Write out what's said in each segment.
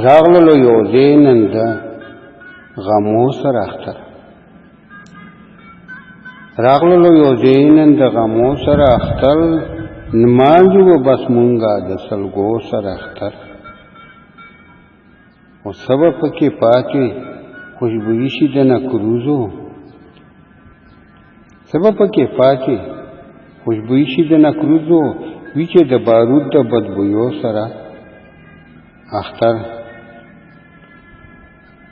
راغلو یو زینن د غمو سره اختر راغلو یو زینن د غمو سره اختر نمانجو بس مونږه د سلګو سره اختر او سبب پکې پاتې خوشبوئی شي د نکروزو سبب پکې پاتې خوشبوئی شي د نکروزو وی چې د بارود د بدبویو سره اختر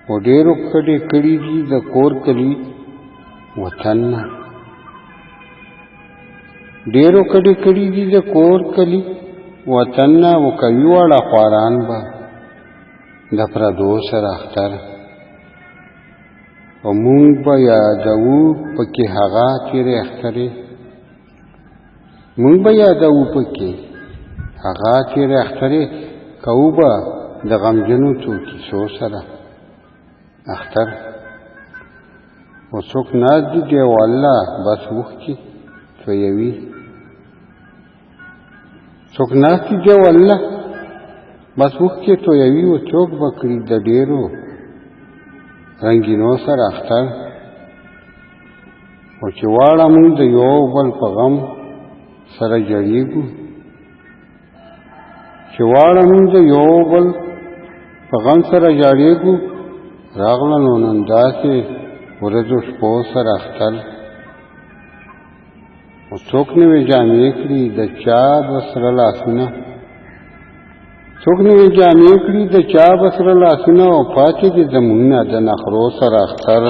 و ډېرو کډې کړي دي د کور کلی وطن ډېرو کډې کړي دي د کور کلی وطن و کوي واړه خواران به د پردو سره اختر و مونږ به یادوو پکې هغه تېرې اخترې مونږ به یادوو پکې هغه تېرې اخترې کوو به د غمجنو څو کیسو سره اختر و څوک ناز دي دی والله بس وښکي تویوي څوک ناز دي دی والله بس وښکي تویوي و څوک به کړي د ډېرو رنګینو سره اختر و چې واړه مونږ د یو بل په غم سره جړېږو چې واړه مونږ د یو بل په غم سره جړېږو راغله نو نن داسې ورځو شپو سره اختر و څوک نوې جامې کړي د چا به سره لاسونه څوک نوې جامې کړي د چا به سره لاسونه او پاتې دي زمونږ نه د نخرو سره اختر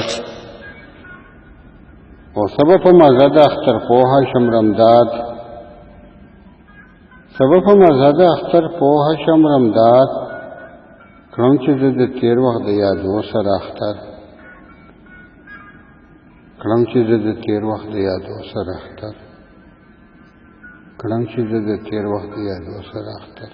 او سبب په مزه د اختر پوهه شم رمداد سبب په مزه د اختر پوهه شم رمداد کړم چې د تیر وخت د یادو سره اختر کړم چې د تیر وخت د یادو سره اختر کړم چې د تیر وخت د یادو سره اختر